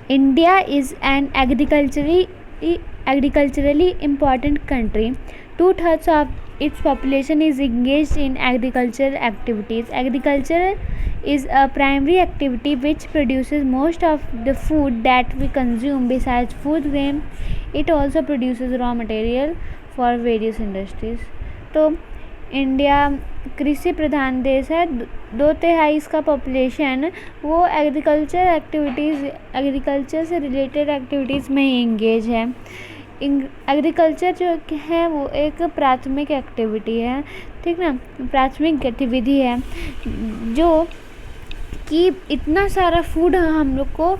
India is an agriculturally important country. Two-thirds of its population is engaged in agricultural activities. Agriculture is a primary activity which produces most of the food that we consume. Besides food grain, it also produces raw material for various industries. तो India कृषि प्रधान देश है। 2/3 इसका population वो agriculture से related activities में ही engage है। Agriculture जो है वो एक प्राथमिक एक्टिविटी है, ठीक ना, प्राथमिक गतिविधि है जो कि इतना सारा फूड हम लोग को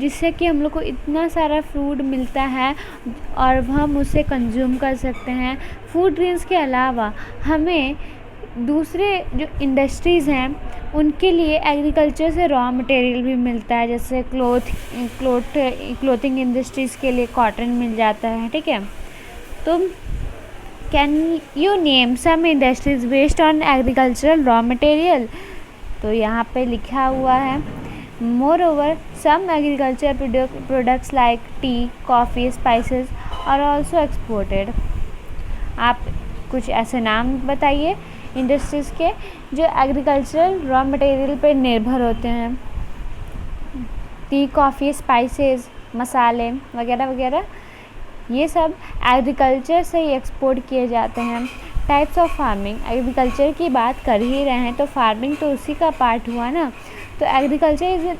जिससे कि हम लोग को इतना सारा फूड मिलता है और हम उसे कंज्यूम कर सकते हैं। फूड ग्रेन्स के अलावा हमें दूसरे जो इंडस्ट्रीज़ हैं उनके लिए एग्रीकल्चर से रॉ मटेरियल भी मिलता है, जैसे क्लोथिंग इंडस्ट्रीज़ के लिए कॉटन मिल जाता है, ठीक है। तो can you name some industries based on agricultural raw material? तो यहाँ पे लिखा हुआ है moreover some agriculture products like tea, coffee, spices are also exported. आप कुछ ऐसे नाम बताइए इंडस्ट्रीज़ के जो एग्रीकल्चरल रॉ मटेरियल पे निर्भर होते हैं। टी, कॉफ़ी, स्पाइसेस, मसाले वगैरह वगैरह, ये सब एग्रीकल्चर से ही एक्सपोर्ट किए जाते हैं। टाइप्स ऑफ फार्मिंग, एग्रीकल्चर की बात कर ही रहे हैं तो फार्मिंग तो उसी का पार्ट हुआ ना। तो agriculture is an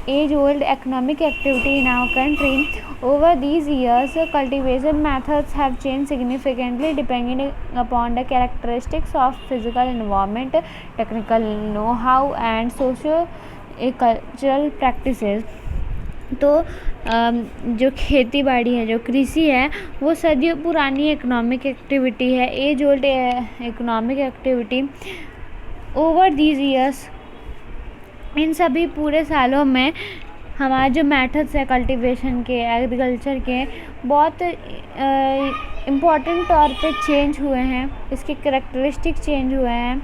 age old economic activity in our country. Over these years, cultivation methods have changed significantly depending upon the characteristics of physical environment, technical know-how and socio-cultural practices. तो जो खेती बाड़ी है, जो कृषि है, वो सदियों पुरानी इकोनॉमिक एक्टिविटी है, age old economic activity. Over these years, इन सभी पूरे सालों में हमारे जो मेथड्स है कल्टीवेशन के, एग्रीकल्चर के, बहुत इम्पॉर्टेंट तौर पे चेंज हुए हैं, इसके करैक्टरिस्टिक चेंज हुए हैं।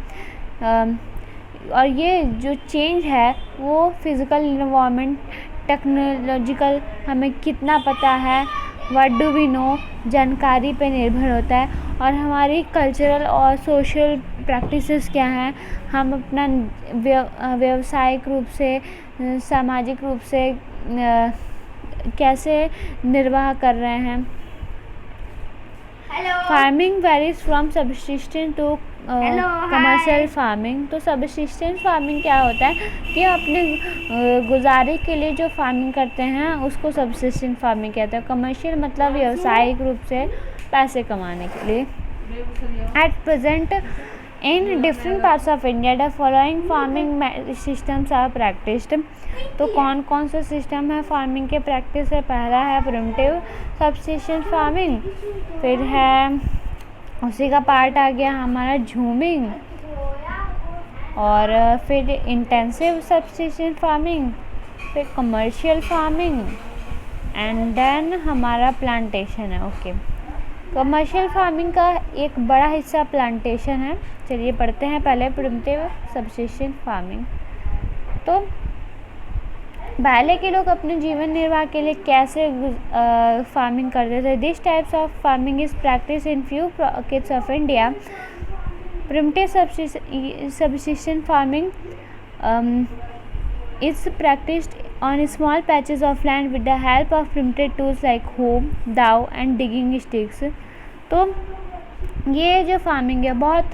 और ये जो चेंज है वो फिज़िकल इन्वायरमेंट, टेक्नोलॉजिकल, हमें कितना पता है, व्हाट डू वी नो, जानकारी पे निर्भर होता है। और हमारी कल्चरल और सोशल प्रैक्टिसेस क्या हैं, हम अपना व्यावसायिक रूप से, सामाजिक रूप से कैसे निर्वाह कर रहे हैं। Farming varies from subsistence to commercial farming. तो सबसिस्टेंस फार्मिंग क्या होता है कि अपने गुजारे के लिए जो फार्मिंग करते हैं उसको सबसिस्टेंस फार्मिंग कहते हैं। कमर्शियल मतलब व्यावसायिक रूप से पैसे कमाने के लिए। At present in different parts of India the following farming systems are practised. तो कौन कौन से सिस्टम है फार्मिंग के प्रैक्टिस है? पहला है प्रिमिटिव सबसिस्टेंस फार्मिंग, फिर है उसी का पार्ट आ गया हमारा झूमिंग, और फिर इंटेंसिव सबसिस्टेंस फार्मिंग, फिर कमर्शियल फार्मिंग एंड देन हमारा प्लांटेशन है। ओके, कमर्शियल फार्मिंग का एक बड़ा हिस्सा प्लांटेशन है। चलिए पढ़ते हैं पहले प्रिमिटिव सबसिस्टेंस फार्मिंग। तो पहले के लोग अपने जीवन निर्वाह के लिए कैसे फार्मिंग करते थे? This types of farming is practice in few pockets of India. Primitive subsistence farming is practiced on small patches of land with the help of primitive tools like hoe, dao and digging sticks. तो ये जो farming है बहुत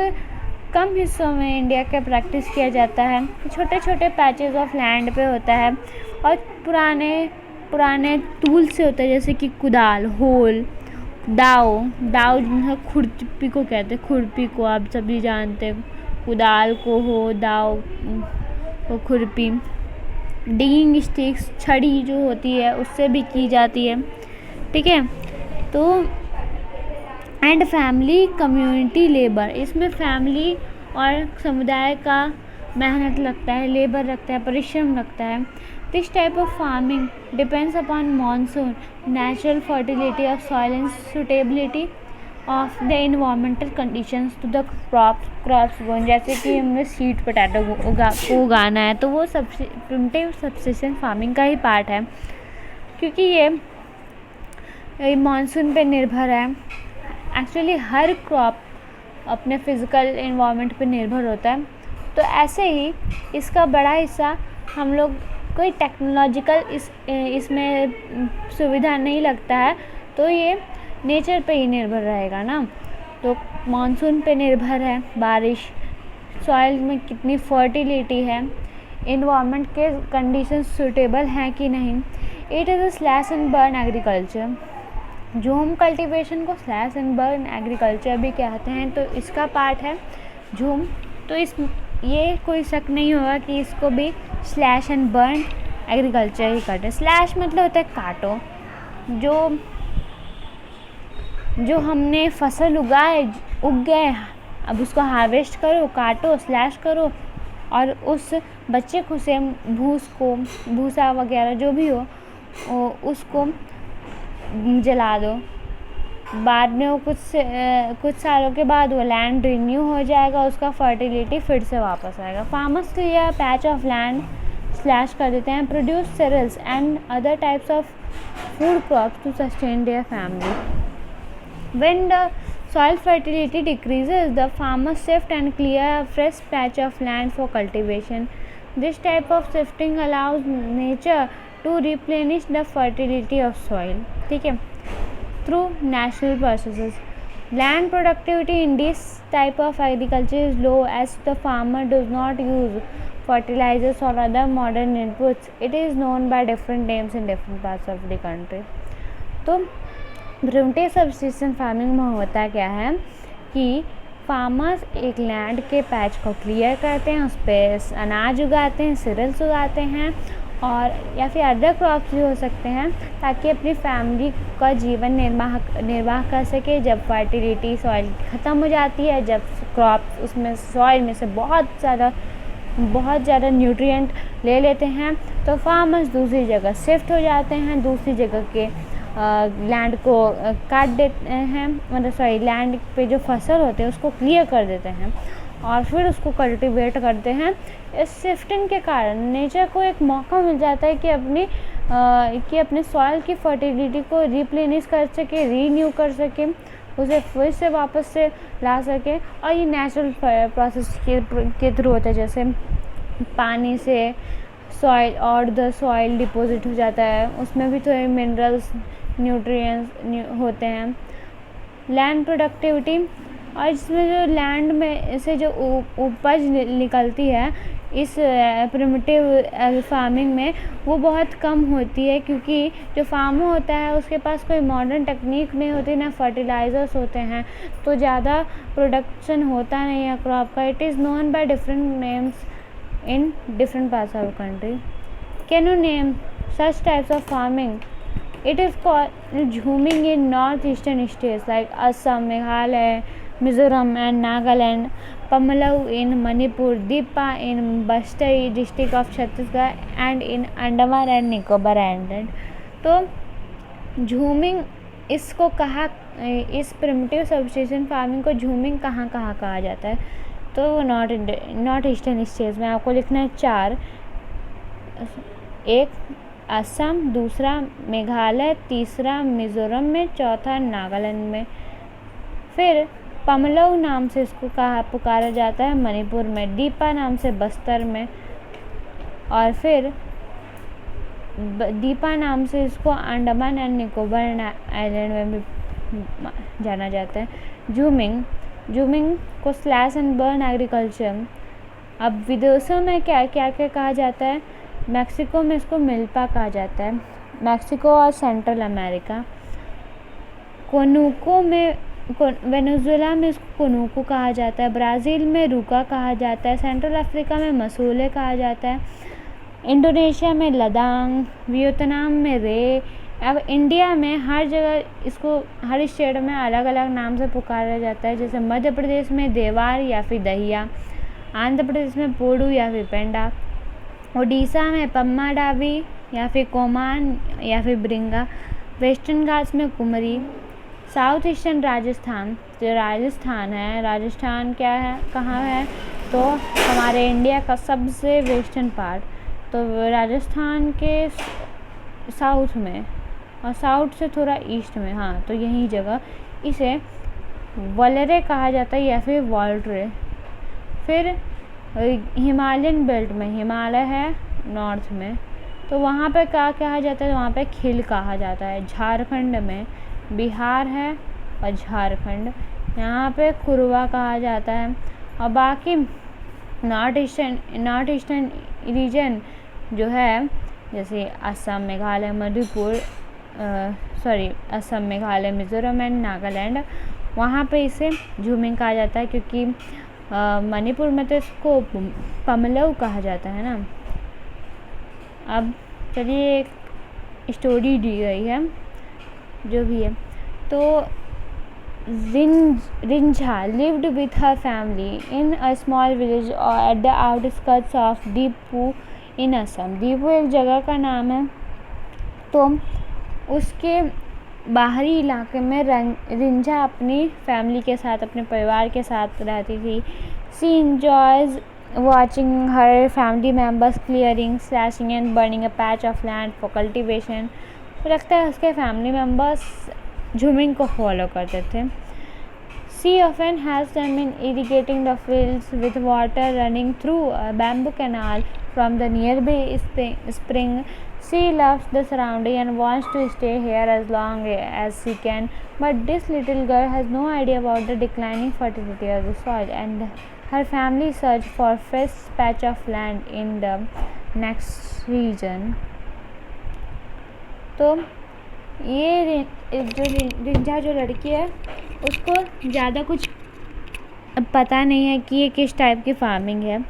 कम हिस्सों में India के practice किया जाता है, छोटे छोटे पैचेस ऑफ लैंड पे होता है और पुराने टूल से होता है, जैसे कि कुदाल, होल, दाव जो खुरपी को कहते हैं, खुरपी को आप सभी जानते हैं, कुदाल को हो, दाव को खुरपी, डिगिंग स्टिक्स छड़ी जो होती है उससे भी की जाती है, ठीक है। तो एंड फैमिली कम्युनिटी लेबर, इसमें फैमिली और समुदाय का मेहनत लगता है, लेबर लगता है, परिश्रम लगता है। This type of farming depends upon monsoon, natural fertility of soil and suitability of the environmental conditions to the crops grown. जैसे कि हमें स्वीट पोटैटो को उगाना है तो वो प्रिमिटिव सब्सिस्टेंस फार्मिंग का ही पार्ट है, क्योंकि ये मानसून पे निर्भर है। एक्चुअली हर क्रॉप अपने फिज़िकल इन्वायरमेंट पे निर्भर होता है। तो ऐसे ही इसका बड़ा हिस्सा हम लोग कोई टेक्नोलॉजिकल इसमें सुविधा नहीं लगता है, तो ये नेचर पे ही निर्भर रहेगा ना। तो मानसून पे निर्भर है, बारिश, सॉइल में कितनी फर्टिलिटी है, इन्वायरमेंट के कंडीशंस सूटेबल हैं कि नहीं। It is a slash and burn agriculture. झूम कल्टीवेशन को स्लैश एंड बर्न एग्रीकल्चर भी कहते हैं, तो इसका पार्ट है झूम। तो ये कोई शक नहीं होगा कि इसको भी स्लैश एंड बर्न एग्रीकल्चर ही करते हैं। स्लैश मतलब होता है काटो, जो हमने फसल उग गए, अब उसको हार्वेस्ट करो, काटो, स्लैश करो और उस बच्चे को से भूसा वगैरह जो भी हो उसको जला दो। बाद में वो कुछ सालों के बाद वो लैंड रिन्यू हो जाएगा, उसका फर्टिलिटी फिर से वापस आएगा। Farmers clear patch of land slash कर देते हैं, produce cereals and other types of food crops to sustain their family. When the soil fertility decreases, the farmers shift and clear a fresh patch of land for cultivation. This type of shifting allows nature to replenish the fertility of soil. ठीक है, through natural processes. Land productivity in this type of agriculture is low as the farmer does not use fertilizers or other modern inputs. It is known by different names in different parts of the country. तो primitive subsistence farming में होता क्या है कि farmers एक land के patch को clear करते हैं, उस पर अनाज उगाते हैं, सीरियल्स उगाते हैं और या फिर अदर क्रॉप्स भी हो सकते हैं, ताकि अपनी फैमिली का जीवन निर्वाह कर सके। जब फर्टिलिटी सॉइल ख़त्म हो जाती है, जब क्रॉप उसमें सॉइल में से बहुत ज़्यादा न्यूट्रिएंट ले लेते हैं, तो फार्मर्स दूसरी जगह शिफ्ट हो जाते हैं, दूसरी जगह के लैंड को काट देते हैं, मतलब लैंड पे जो फसल होते हैं उसको क्लियर कर देते हैं और फिर उसको कल्टीवेट करते हैं। इस शिफ्टिंग के कारण नेचर को एक मौका मिल जाता है कि अपने सॉइल की फर्टिलिटी को रिप्लेनिश कर सके, रीन्यू कर सके, उसे फिर से वापस से ला सके। और ये नेचुरल प्रोसेस के थ्रू होता है, जैसे पानी से सॉइल और द सॉइल डिपॉजिट हो जाता है, उसमें भी थोड़े मिनरल्स न्यूट्रिएंट्स होते हैं। लैंड प्रोडक्टिविटी, और इसमें जो लैंड में से जो उपज निकलती है इस प्रिमिटिव फार्मिंग में, वो बहुत कम होती है, क्योंकि जो फार्मर होता है उसके पास कोई मॉडर्न टेक्निक नहीं होती, ना फर्टिलाइज़र्स होते हैं, तो ज़्यादा प्रोडक्शन होता नहीं है क्रॉप का। It is known by different names in different parts of the country. Can you name such types of farming? It is called jhuming in northeastern states like Assam, Meghalaya, Mizoram and Nagaland, Pamalau in Manipur, Dipa in Bastai district of Chhattisgarh and in Andaman and Nicobar Island. तो झूमिंग इसको इस primitive subsistence farming को झूमिंग कहाँ कहा जाता है? तो north eastern states में आपको लिखना है 4, एक असम, दूसरा मेघालय, तीसरा मिज़ोरम में, चौथा नागालैंड में। फिर पमलऊ नाम से इसको पुकारा जाता है मणिपुर में, दीपा नाम से बस्तर में, और फिर दीपा नाम से इसको अंडमान एंड निकोबार आइलैंड में भी जाना जाता है। झूमिंग को स्लैश एंड बर्न एग्रीकल्चर। अब विदेशों में क्या कहा जाता है? मैक्सिको में इसको मिल्पा कहा जाता है, मैक्सिको और सेंट्रल अमेरिका। वेनेजुएला में इसको कोनुको कहा जाता है, ब्राज़ील में रूका कहा जाता है, सेंट्रल अफ्रीका में मसूले कहा जाता है, इंडोनेशिया में लदांग, वियतनाम में रे। अब इंडिया में हर जगह इसको हर स्टेट में अलग अलग नाम से पुकारा जाता है, जैसे मध्य प्रदेश में देवार या फिर दहिया, आंध्र प्रदेश में पोडू या फिर पेंडा, उड़ीसा में पम्मा डाबी या फिर कोमान या फिर ब्रिंगा, वेस्टर्न घाट्स में कुमरी, साउथ ईस्टर्न राजस्थान, जो राजस्थान है, राजस्थान क्या है, कहाँ है, तो हमारे इंडिया का सबसे वेस्टर्न पार्ट, तो राजस्थान के साउथ में और साउथ से थोड़ा ईस्ट में, हाँ, तो यही जगह इसे वलरे कहा जाता है या फिर वॉल्ट्रे। फिर हिमालयन बेल्ट में, हिमालय है नॉर्थ में, तो वहाँ पे क्या कहा जाता है, वहाँ पे खिल कहा जाता है। झारखंड में, बिहार है और झारखंड, यहाँ पे खुरवा कहा जाता है। और बाकी नॉर्थ ईस्टर्न रीजन जो है, जैसे असम, मेघालय, मणिपुर, असम, मेघालय, मिज़ोरम एंड नागालैंड, वहाँ पे इसे झूमिंग कहा जाता है, क्योंकि मणिपुर में तो इसको पमलऊ कहा जाता है ना। अब चलिए, एक स्टोरी दी गई है जो भी है। तो Rinjha lived with her family in a small village at the outskirts of Deepu in Assam. Deepu एक जगह का नाम है। तो उसके बाहरी इलाके में रिंझा अपनी फैमिली के साथ, अपने परिवार के साथ रहती थी। She enjoys watching her family members clearing, slashing and burning a patch of land for cultivation। लगता है उसके फैमिली मेम्बर्स झूमिंग को फॉलो करते थे। She often has them in irrigating the fields with water running through a bamboo canal from the nearby spring। She loves the surrounding and wants to stay here as long as she can, but this little girl has no idea about the declining fertility of the soil, and her family search for fresh patch of land in the next region। तो ये जो रिंझा जो लड़की है, उसको ज़्यादा कुछ पता नहीं है कि ये किस टाइप की फार्मिंग है।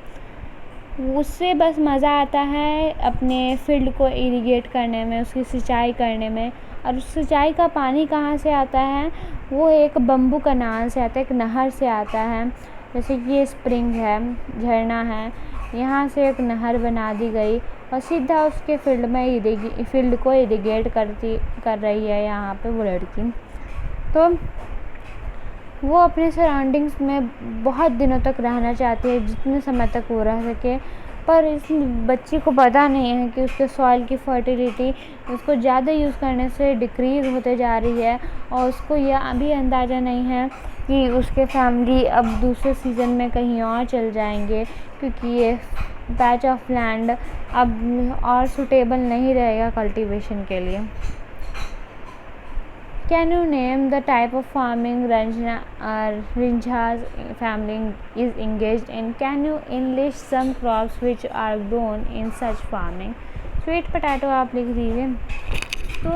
उससे बस मज़ा आता है अपने फील्ड को इरिगेट करने में, उसकी सिंचाई करने में। और उस सिंचाई का पानी कहाँ से आता है, वो एक बम्बू कनाल से आता है, एक नहर से आता है। जैसे कि ये स्प्रिंग है, झरना है, यहाँ से एक नहर बना दी गई और सीधा उसके फील्ड को इरिगेट कर रही है यहाँ पे वो लड़की। तो वो अपने सराउंडिंग्स में बहुत दिनों तक रहना चाहती है, जितने समय तक वो रह सके। पर इस बच्ची को पता नहीं है कि उसके सॉइल की फर्टिलिटी उसको ज़्यादा यूज़ करने से डिक्रीज़ होते जा रही है, और उसको यह अभी अंदाज़ा नहीं है कि उसके फैमिली अब दूसरे सीज़न में कहीं और चल जाएंगे, क्योंकि ये पैच ऑफ लैंड अब और सूटेबल नहीं रहेगा कल्टीवेशन के लिए। Can you name the type of farming Rinjha's family is engaged in? Can you enlist some crops which are grown in such farming? Sweet potato आप लिख दीजिए। तो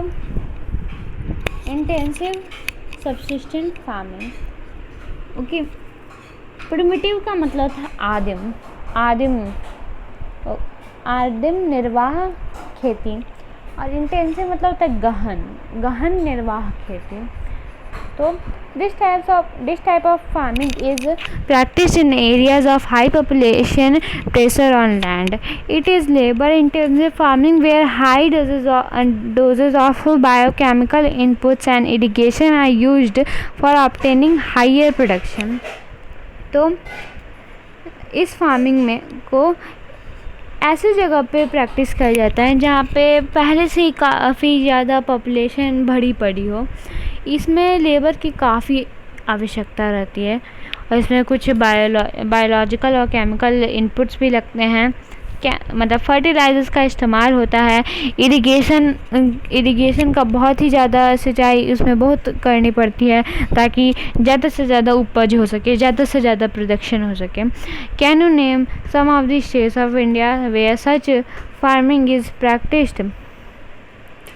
इंटेंसिव सब्सिस्टेंट फार्मिंग, ओके। प्रिमिटिव का मतलब था आदिम निर्वाह खेती, और इंटेंसिव मतलब होता है गहन निर्वाह खेती। तो this type of farming is practice in areas of high population pressure on land. It is labour intensive farming where high doses of biochemical inputs and irrigation are used for obtaining higher production. तो इस farming में को ऐसी जगह पे practice किया जाता है जहाँ पे पहले से ही काफ़ी ज़्यादा पॉपुलेशन भरी पड़ी हो। इसमें लेबर की काफ़ी आवश्यकता रहती है, और इसमें कुछ बायोलॉजिकल और केमिकल इनपुट्स भी लगते हैं। मतलब फर्टिलाइजर्स का इस्तेमाल होता है। इरिगेशन का बहुत ही ज़्यादा सिंचाई उसमें बहुत करनी पड़ती है, ताकि ज़्यादा से ज़्यादा उपज हो सके, ज़्यादा से ज़्यादा प्रोडक्शन हो सके। Can you name some of the states of India where such farming is practised?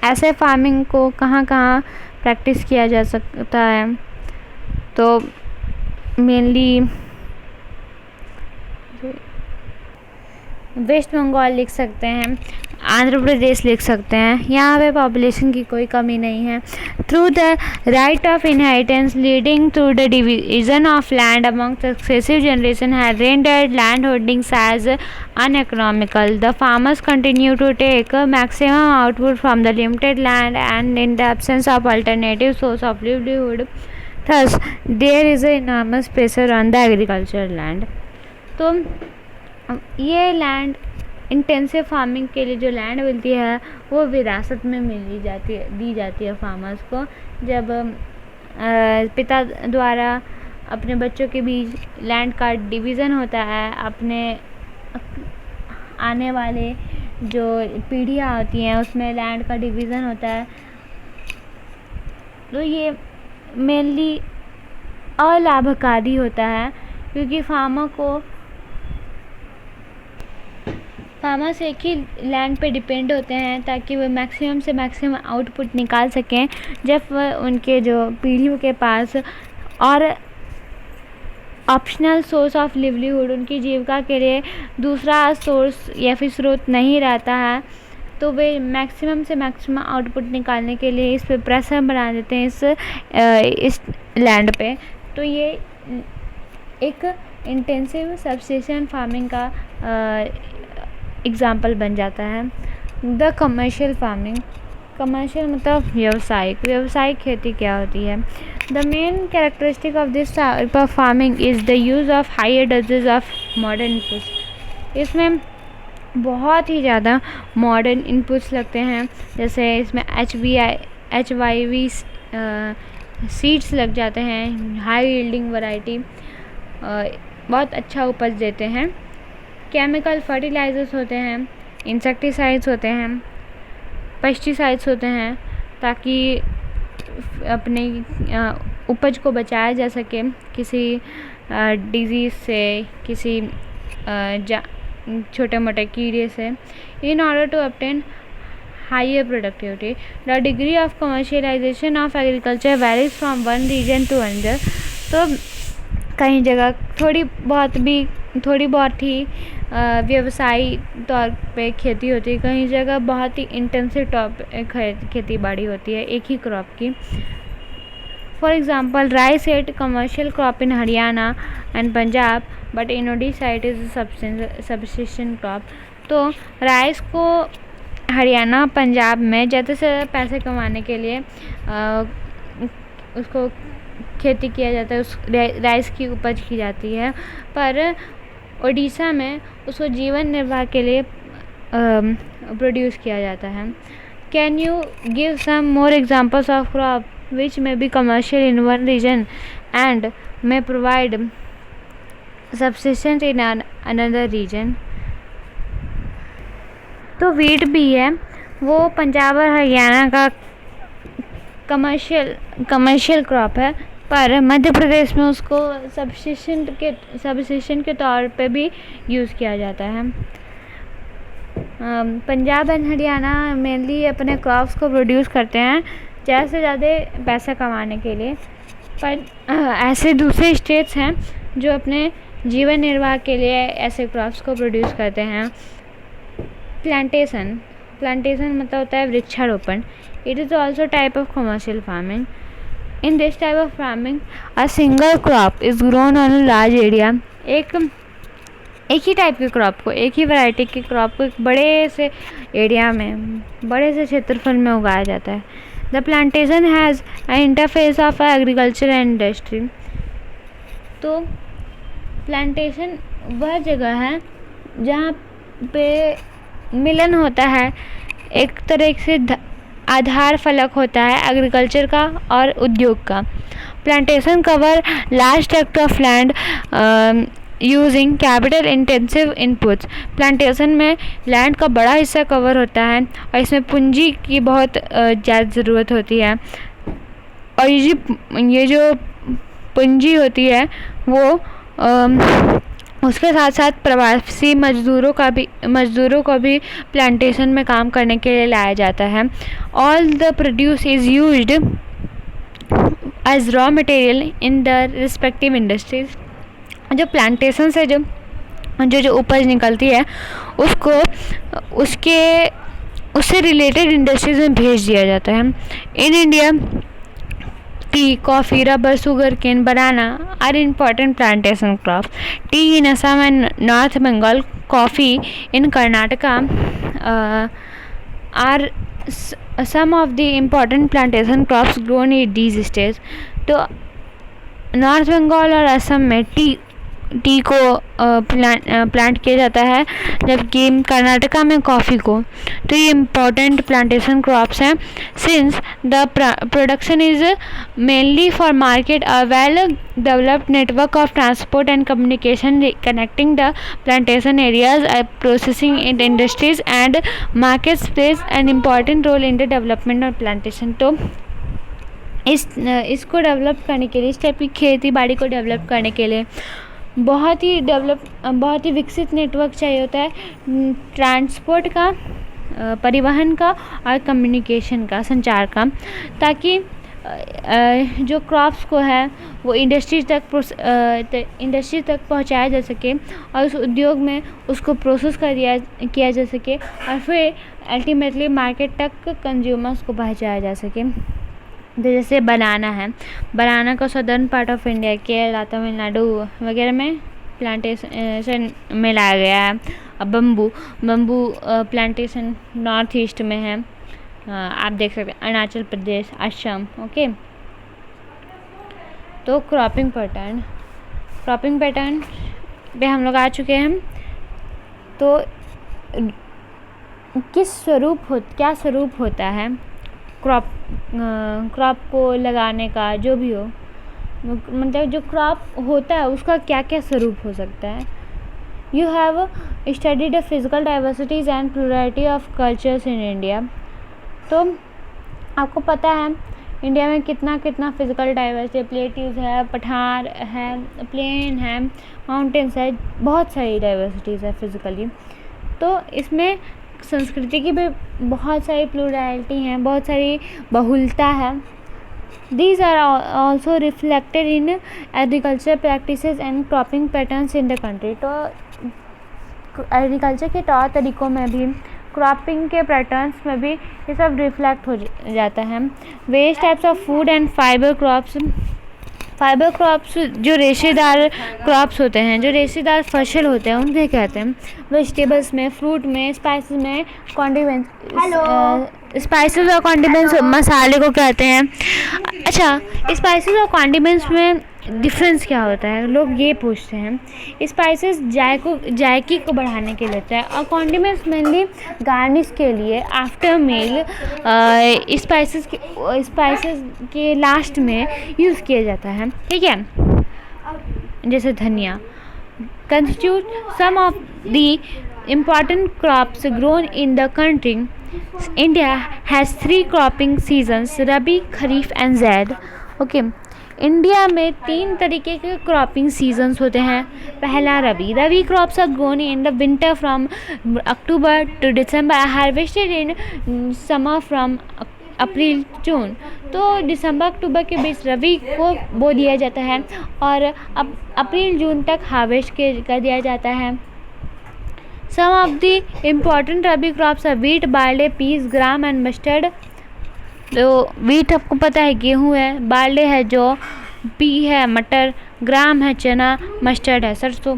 ऐसे फार्मिंग को कहाँ कहाँ प्रैक्टिस किया जा सकता है? तो मेनली वेस्ट बंगाल लिख सकते हैं, आंध्र प्रदेश लिख सकते हैं। यहाँ पे पॉपुलेशन की कोई कमी नहीं है। Through the right of inheritance leading to the division of land among successive generation had rendered land holdings as uneconomical. The farmers continue to take maximum output from the limited land and in the absence of alternative source of livelihood. Thus, there is an enormous pressure on the agricultural land. तो ये land intensive farming के लिए जो land मिलती है वो विरासत में दी जाती है फार्मर्स को। जब पिता द्वारा अपने बच्चों के बीच लैंड का डिवीज़न होता है, अपने आने वाले जो पीढ़ियाँ होती हैं उसमें लैंड का डिवीज़न होता है, तो ये मेनली अलाभकारी होता है क्योंकि फार्मर्स एक ही लैंड पे डिपेंड होते हैं ताकि वो मैक्सिमम से मैक्सिमम आउटपुट निकाल सकें। जब वह उनके जो पीढ़ियों के पास और ऑप्शनल सोर्स ऑफ लिवलीहुड, उनकी जीविका के लिए दूसरा सोर्स या फिर स्रोत नहीं रहता है, तो वे मैक्सिमम से मैक्सिमम आउटपुट निकालने के लिए इस पे प्रेशर बना देते हैं इस लैंड पे। तो ये एक इंटेंसिव सब्सिस्टेंस फार्मिंग का एग्जाम्पल बन जाता है। द कमर्शियल फार्मिंग, कमर्शियल मतलब व्यावसायिक खेती क्या होती है? The main characteristic of this type of farming is the use of higher doses of modern inputs. इसमें बहुत ही ज़्यादा मॉडर्न इनपुट्स लगते हैं, जैसे इसमें HYV सीड्स लग जाते हैं, हाई यील्डिंग वैरायटी, बहुत अच्छा उपज देते हैं। केमिकल फर्टिलाइजर्स होते हैं, इंसेक्टिसाइड्स होते हैं, पेस्टिसाइड्स होते हैं ताकि अपने उपज को बचाया जा सके किसी डिजीज़ से, किसी छोटे मोटे कीड़े से। In order to obtain higher productivity, the degree of commercialisation of agriculture varies from one region to another. तो कहीं जगह थोड़ी बहुत ही व्यवसायी तौर पे खेती होती है, कहीं जगह बहुत ही इंटेंसिव खेती बाड़ी होती है एक ही क्रॉप की। For example, rice at commercial crop in Haryana and Punjab, but in Odisha it is subsistence crop. तो राइस को हरियाणा पंजाब में ज़्यादा से ज़्यादा पैसे कमाने के लिए उसको खेती किया जाता है, उस राइस की उपज की जाती है, पर ओडिशा में उसको जीवन निर्वाह के लिए प्रोड्यूस किया जाता है। Can you give some more examples of crop which may be commercial in one region and may provide subsistence in another region? तो वीट भी है, वो पंजाब और हरियाणा का कमर्शियल क्रॉप है, पर मध्य प्रदेश में उसको सब्सिस्टेंट के तौर पे भी यूज़ किया जाता है। पंजाब एंड हरियाणा मेनली अपने क्रॉप्स को प्रोड्यूस करते हैं ज़्यादा से ज़्यादा पैसा कमाने के लिए, पर ऐसे दूसरे स्टेट्स हैं जो अपने जीवन निर्वाह के लिए ऐसे क्रॉप्स को प्रोड्यूस करते हैं। प्लांटेशन मतलब होता है वृक्षारोपण। It is also type of commercial farming. In this type of farming, a single crop is grown on a large area. एक ही टाइप के क्रॉप को, एक ही वैरायटी के क्रॉप को एक बड़े से एरिया में, बड़े से क्षेत्रफल में उगाया जाता है। The plantation has an interface of agriculture and industry. तो प्लांटेशन वह जगह है जहाँ पे मिलन होता है, एक तरह से आधार फलक होता है एग्रीकल्चर का और उद्योग का। Plantation cover large tract of land using capital intensive inputs. Plantation में लैंड का बड़ा हिस्सा कवर होता है और इसमें पूंजी की बहुत ज़्यादा ज़रूरत होती है, और ये जो पूंजी होती है वो उसके साथ साथ प्रवासी मज़दूरों को भी प्लांटेशन में काम करने के लिए लाया जाता है। All the produce is used as raw material in the respective industries. जो प्लांटेशन से जो उपज निकलती है उसको उसके उससे रिलेटेड इंडस्ट्रीज में भेज दिया जाता है। In India tea, coffee, rubber, sugar cane, banana are important plantation crops. Tea in Assam and North Bengal, coffee in Karnataka are some of the important plantation crops grown in these states. तो north Bengal और असम में T को plant किया जाता है, जबकि कर्नाटका में coffee को। तो ये इम्पॉर्टेंट प्लांटेशन क्रॉप्स हैं। Since the production is mainly for market, a well developed network of transport and communication connecting the plantation areas, processing industries and markets place an important role in the development of plantation. तो इसको develop करने के लिए, इस type की खेती बाड़ी को डेवलप करने के लिए बहुत ही विकसित नेटवर्क चाहिए होता है, ट्रांसपोर्ट का, परिवहन का और कम्युनिकेशन का, संचार का, ताकि जो क्रॉप्स को है वो इंडस्ट्री तक पहुंचाया जा सके और उस उद्योग में उसको प्रोसेस किया जा सके और फिर अल्टीमेटली मार्केट तक कंज्यूमर्स को पहुंचाया जा सके। तो जैसे बनाना को southern part of India, Kerala, Tamil Nadu वगैरह में प्लांटेशन में लाया गया है। अब बम्बू प्लांटेशन नॉर्थ ईस्ट में है, आप देख सकते हैं अरुणाचल प्रदेश, असम। ओके, तो क्रॉपिंग पैटर्न पे हम लोग आ चुके हैं। तो क्या स्वरूप होता है क्रॉप को लगाने का, जो भी हो, मतलब जो क्रॉप होता है उसका क्या क्या स्वरूप हो सकता है। You have studied the physical diversities and plurality of cultures in India. तो आपको पता है इंडिया में कितना फिजिकल डाइवर्सिटी, प्लेट्यूज है, पठार है, प्लेन है, माउंटेन्स है, बहुत सारी डाइवर्सिटीज़ है फिजिकली। तो इसमें संस्कृति की भी बहुत सारी प्लुरलिटी हैं, बहुत सारी बहुलता है। These are also reflected in agriculture practices and cropping patterns in the country. तो एग्रीकल्चर के तौर तरीक़ों में भी, क्रॉपिंग के पैटर्न्स में भी ये सब रिफ्लेक्ट हो जाता है। Various types of food and fibre crops जो रेशेदार क्रॉप्स होते हैं, जो रेशेदार फसल होते हैं, उनके कहते हैं। वेजिटेबल्स में, फ्रूट में, स्पाइसेस में, स्पाइसेस और कॉन्डिमेंट्स मसाले को कहते हैं। अच्छा, स्पाइसेस और कॉन्डिमेंट्स में डिफरेंस क्या होता है, लोग ये पूछते हैं। स्पाइसेस जायके को बढ़ाने के लिए होता है और कॉन्डिमेंट्स मेनली गार्निश के लिए, आफ्टर मील स्पाइसेस के लास्ट में यूज़ किया जाता है। ठीक है, जैसे धनिया। Constitute some of the important crops grown in the country. India has 3 cropping seasons, rabi, kharif and zaid. Okay, India में 3 तरीके के क्रॉपिंग सीजन्स होते हैं। पहला rabi crops are grown in the winter from October to December, harvested in summer from April June. तो दिसंबर अक्टूबर के बीच रबी को बो दिया जाता है और अब अप्रैल जून तक हार्वेस्ट कर दिया जाता है। Some of the important rabi crops are wheat, barley, peas, gram and mustard. तो वीट आपको पता है गेहूँ है, बार्ले है जौ, पी है मटर, ग्राम है चना, मस्टर्ड है सरसों।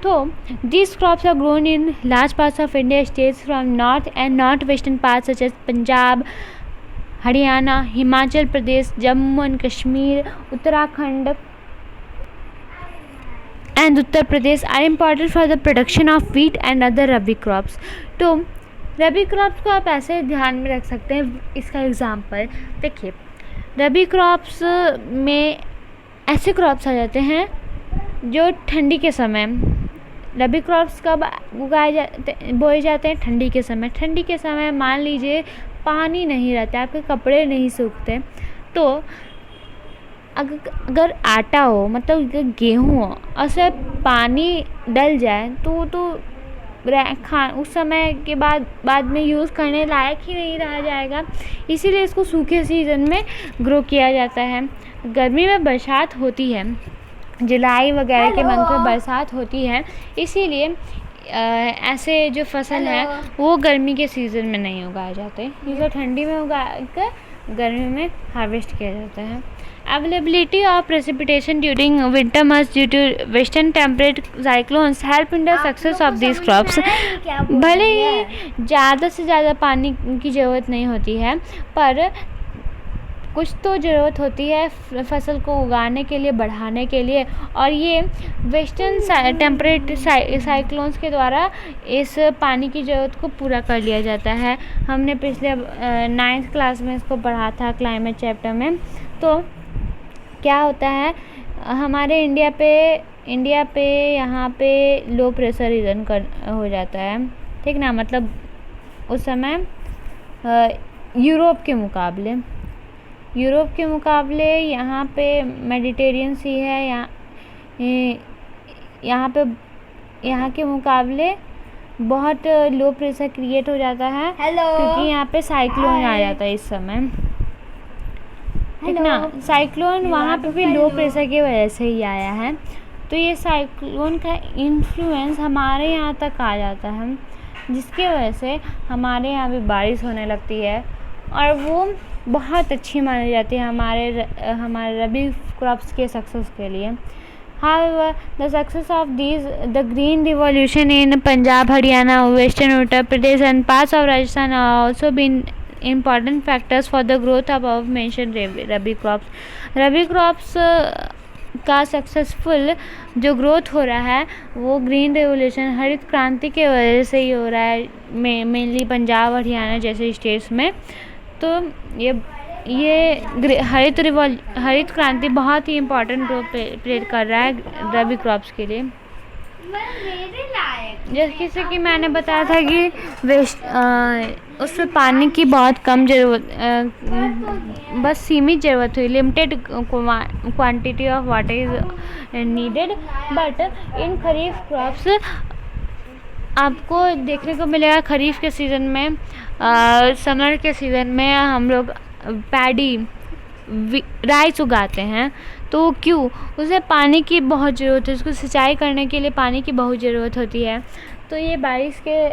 तो these crops are grown in large parts of India, states from north and northwestern parts such as Punjab, Haryana, Himachal Pradesh, Jammu and Kashmir, Uttarakhand and Uttar Pradesh are important for the production of wheat and other rabi crops. तो रबी crops को आप ऐसे ध्यान में रख सकते हैं। इसका एग्जांपल देखिए, रबी क्रॉप्स में ऐसे क्रॉप्स आ जाते हैं जो ठंडी के समय, रबी क्रॉप्स कब बोए जाते हैं? ठंडी के समय। ठंडी के समय मान लीजिए पानी नहीं रहता, आपके कपड़े नहीं सूखते, तो अगर आटा हो, मतलब गेहूँ हो, और उसमें पानी डल जाए तो उस समय के बाद में यूज़ करने लायक ही नहीं रह जाएगा। इसीलिए इसको सूखे सीज़न में ग्रो किया जाता है। गर्मी में बरसात होती है, जुलाई वगैरह के मंथ में बरसात होती है, इसीलिए ऐसे जो फसल है वो गर्मी के सीज़न में नहीं उगाए जाते, ये तो ठंडी में उगा कर गर्मी में हार्वेस्ट किया जाता है। Availability of precipitation during winter months due to western temperate cyclones help in the success of this crops. भले ही ज़्यादा से ज़्यादा पानी की ज़रूरत नहीं होती है, पर कुछ तो ज़रूरत होती है फसल को उगाने के लिए, बढ़ाने के लिए, और ये वेस्टर्न टेम्परेट साइक्लोन्स के द्वारा इस पानी की ज़रूरत को पूरा कर लिया जाता है। हमने पिछले 9th क्लास में इसको पढ़ा था क्लाइमेट चैप्टर में। तो क्या होता है, हमारे इंडिया पे यहाँ पे लो प्रेशर रीजन हो जाता है, ठीक ना, मतलब उस समय यूरोप के मुकाबले यहाँ पे मेडिटेरियन सी है, यहाँ के मुकाबले बहुत लो प्रेशर क्रिएट हो जाता है, क्योंकि यहाँ पे साइक्लोन आ जाता है इस समय, ठीक ना। साइक्लोन वहाँ पे भी लो प्रेशर की वजह से ही आया है। तो ये साइक्लोन का इन्फ्लुएंस हमारे यहाँ तक आ जाता है, जिसकी वजह से हमारे यहाँ भी बारिश होने लगती है, और वो बहुत अच्छी मानी जाती है हमारे रबी क्रॉप्स के सक्सेस के लिए। However, the success of the green revolution in Punjab, Haryana, Western Uttar Pradesh and parts of Rajasthan have also been important factors for the growth of above mentioned rabi crops का successful जो growth हो रहा है वो green revolution, हरित क्रांति के वजह से ही हो रहा है, मेनली पंजाब हरियाणा जैसे स्टेट्स में। तो ये हरित क्रांति बहुत ही इम्पोर्टेंट रोल प्ले कर रहा है रबी क्रॉप्स के लिए। जैसे कि मैंने बताया था कि उसमें पानी की बहुत कम ज़रूरत, बस सीमित ज़रूरत हुई, limited quantity of water is needed. But in kharif crops आपको देखने को मिलेगा खरीफ के सीज़न में, समर के सीज़न में हम लोग पैडी राइस उगाते हैं। तो क्यों? उसे पानी की बहुत ज़रूरत है, उसको सिंचाई करने के लिए पानी की बहुत ज़रूरत होती है। तो ये बारिश के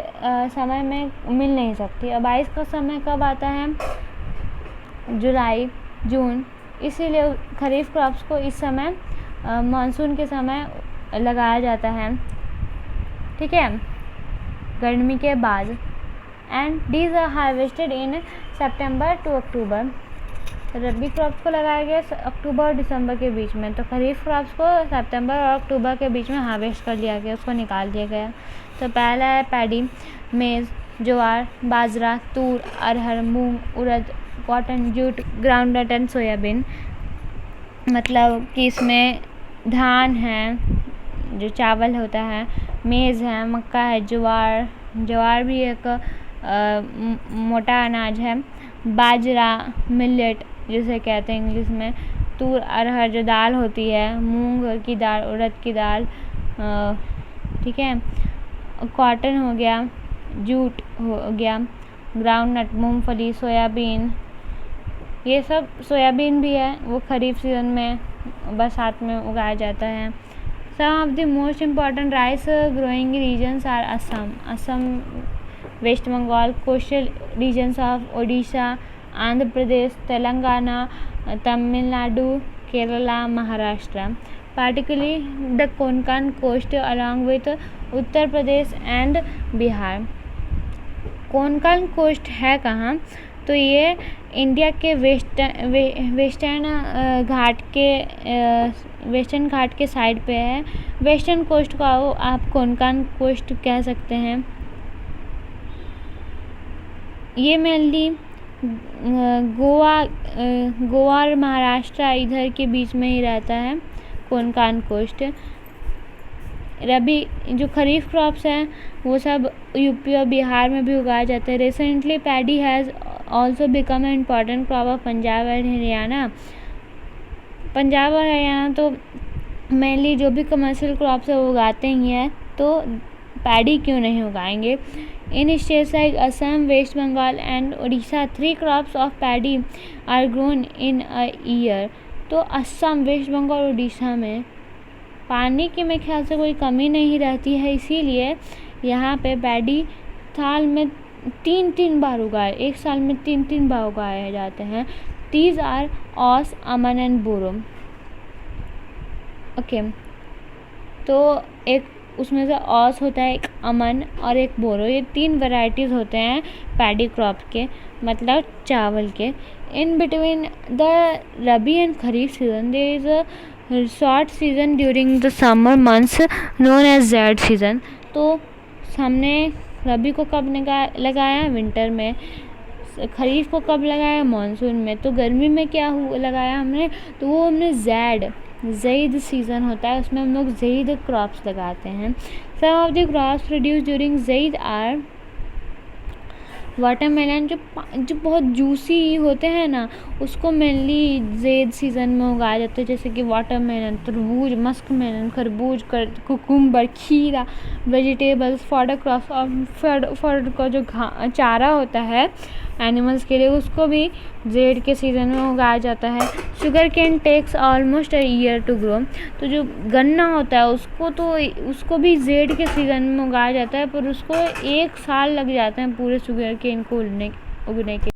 समय में मिल नहीं सकती। और बारिश का समय कब आता है? जुलाई जून। इसीलिए खरीफ क्रॉप्स को इस समय मानसून के समय लगाया जाता है, ठीक है, गर्मी के बाद। And these are harvested in September to October. Rabi crops को लगाया गया अक्टूबर और दिसंबर के बीच में, तो खरीफ क्रॉप्स को सितंबर और अक्टूबर के बीच में हार्वेस्ट कर लिया गया, उसको निकाल दिया गया। तो पहला है paddy, maize, jowar, bajra, toor, arhar, moong, urad, cotton, jute, groundnut and soybean. मतलब कि इसमें धान है जो चावल होता है, मेज़ है, मक्का है, ज्वार भी एक मोटा अनाज है, बाजरा मिलेट जिसे कहते हैं इंग्लिश में, तूर अरहर जो दाल होती है, मूंग की दाल, उड़द की दाल, ठीक है, कॉटन हो गया, जूट हो गया, ग्राउंडनट मूंगफली, सोयाबीन, ये सब सोयाबीन भी है, वो खरीफ सीजन में बरसात में उगाया जाता है। Some of the most important rice growing regions are Assam, West Bengal, coastal regions of Odisha, Andhra Pradesh, Telangana, Tamil Nadu, Kerala, Maharashtra, particularly the Konkan coast along with Uttar Pradesh and Bihar. Konkan coast है कहाँ? तो ये इंडिया के वेस्टर्न घाट के साइड पे है। वेस्टर्न कोस्ट को आप कोंकण कोस्ट कह सकते हैं। ये मेनली गोवा और महाराष्ट्र इधर के बीच में ही रहता है कोंकण कोस्ट। रबी जो खरीफ क्रॉप्स हैं वो सब यूपी और बिहार में भी उगाए जाते हैं। Recently paddy has also become an important crop of Punjab and Haryana. Punjab और हरियाणा तो मेनली जो भी कमर्शियल क्रॉप्स है वो उगाते ही हैं, तो पैडी क्यों नहीं उगाएंगे। In states like Assam, West Bengal and Orissa 3 crops of paddy are grown in a year. तो असम, वेस्ट बंगाल और उड़ीसा में पानी की मेरे ख्याल से कोई कमी नहीं रहती है, इसीलिए यहाँ पे पैडी साल में 3 बार उगाए, एक साल में 3 बार उगाए जाते हैं। These are oss, aman and boro। Okay, तो एक उसमें से ऑस होता है, एक अमन और एक बोरो, ये 3 वैरायटीज़ होते हैं पैडी क्रॉप के, मतलब चावल के। In between the rabi and kharif season there is a short season during the summer months known as zaid season. तो हमने रबी को कब लगाया? विंटर में। खरीफ को कब लगाया? मानसून में। तो गर्मी में क्या लगाया हमने? तो वो हमने ज़ैद सीज़न होता है, उसमें हम लोग ज़ैद क्रॉप्स लगाते हैं। Some of the crops produce during zaid are watermelon, जो बहुत जूसी होते हैं ना, उसको मेनली ज़ैद सीज़न में उगाया जाता है, जैसे कि वाटरमेलन, तरबूज, मस्क मेलन, खरबूज, कुकुम्बर, खीरा। वेजिटेबल्स, फॉडर क्रॉप्स, और फॉडर का जो चारा होता है एनिमल्स के लिए, उसको भी ज़ैद के सीज़न में उगाया जाता है। Sugar cane takes almost a year to grow. तो जो गन्ना होता है उसको भी ज़ैद के सीज़न में उगाया जाता है, पर उसको 1 साल लग जाता है पूरे शुगर केन को उगने के।